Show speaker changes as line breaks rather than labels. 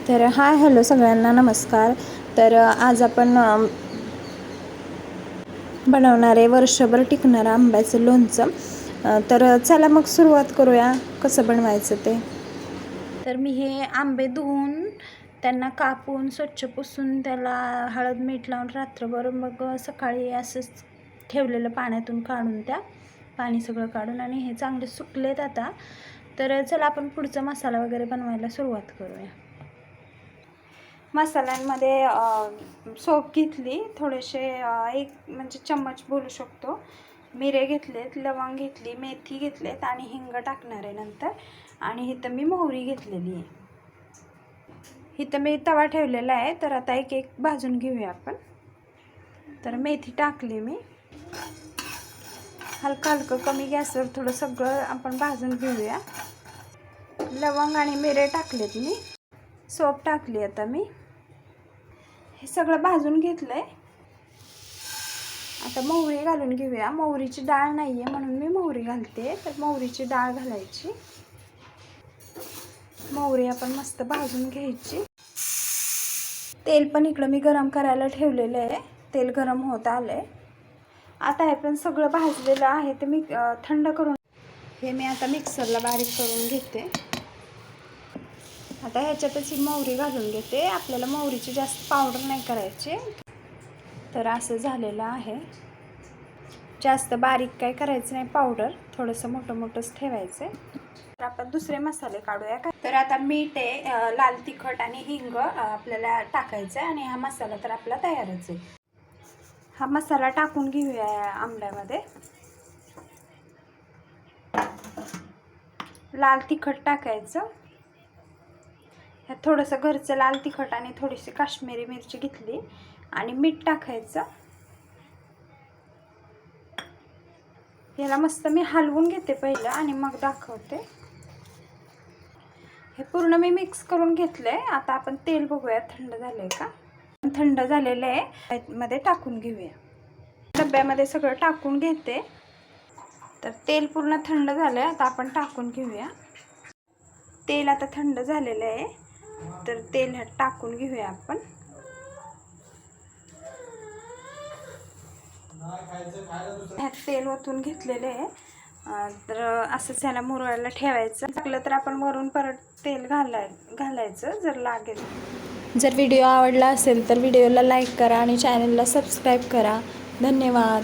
तर hi hello सगळ्यांना नमस्कार। तर आज आपण बनवणार आहे वर्षभर टिकणारं आंब्याचं लोणचं। तर चला मग सुरुवात करूया कसं बनवायचं ते। तर मी हे आंबे धुवून त्यांना कापून स्वच्छ पुसून त्याला हळद मीठ लावून रात्रभर मग सकाळी असंच ठेवलेलं पाण्यातून काढून त्या पाणी सगळं काढून आणि हे चांगले सुकलेत आता। तर चला आपण पुढचा मसाला वगैरे बनवायला सुरुवात करूया। मसाल्यांमध्ये सोप घेतली, थोडेसे एक म्हणजे चम्मच बोलू शकतो, मिरे घेतलेत, लवंग घेतली, मेथी घेतलेत आणि हिंग टाकणार आहे नंतर। आणि इथं मी मोहरी घेतलेली आहे। इथं मी तवा ठेवलेला आहे, तर आता एक एक भाजून घेऊया आपण। तर मेथी टाकली मी, हलकं हलकं कमी गॅसवर थोडं सगळं आपण भाजून घेऊया। लवंग आणि मिरे टाकलेत मी, सोप टाकली आता मी, हे सगळं भाजून घेतलंय। आता मोहरी घालून घेऊया। मोहरीची डाळ नाहीये म्हणून मी मोहरी घालते, तर मोहरीची डाळ घालायची। मोहरी आपण मस्त भाजून घ्यायची। तेल पण इकडं मी गरम करायला ठेवलेलं आहे, तेल गरम होत आलंय। आता हे पण सगळं भाजलेलं आहे, ते मी थंड करून हे मी आता मिक्सरला बारीक करून घेते। आता ह्याच्यातच ही मोहरी घालून घेते। आपल्याला मोहरीची जास्त पावडर नाही करायची। तर असं झालेलं आहे, जास्त बारीक काय करायचं नाही पावडर, थोडंसं मोठं मोठंच ठेवायचं। तर आपण दुसरे मसाले काढूया का। तर आता मीठ आहे, लाल तिखट आणि हिंग आपल्याला टाकायचं आहे आणि हा मसाला तर आपला तयारच आहे। हा मसाला टाकून घेऊया आंब्यामध्ये। लाल तिखट टाकायचं, ह्यात थोडंसं घरचं लाल तिखट आणि थोडीशी काश्मीरी मिरची घेतली आणि मीठ टाकायचं। याला मस्त मी हलवून घेते पहिलं आणि मग दाखवते। हे पूर्ण मी मिक्स करून घेतलंय। आता आपण तेल बघूया थंड झालंय का। थंड झालेलं आहे, मध्ये टाकून घेऊया। डब्यामध्ये सगळं टाकून घेते। तर तेल पूर्ण थंड झालंय, आता आपण टाकून घेऊया। तेल आता थंड झालेलं आहे, तर तेल टाकून घेऊया आपण। ह्यात तेल ओतून घेतलेले आहे, तर असंच ह्याला मुरवायला ठेवायचं। टाकलं तर आपण वरून परत तेल घालायचं जर लागेल। जर व्हिडिओ आवडला असेल तर व्हिडिओला लाईक करा आणि चॅनलला सबस्क्राईब करा। धन्यवाद।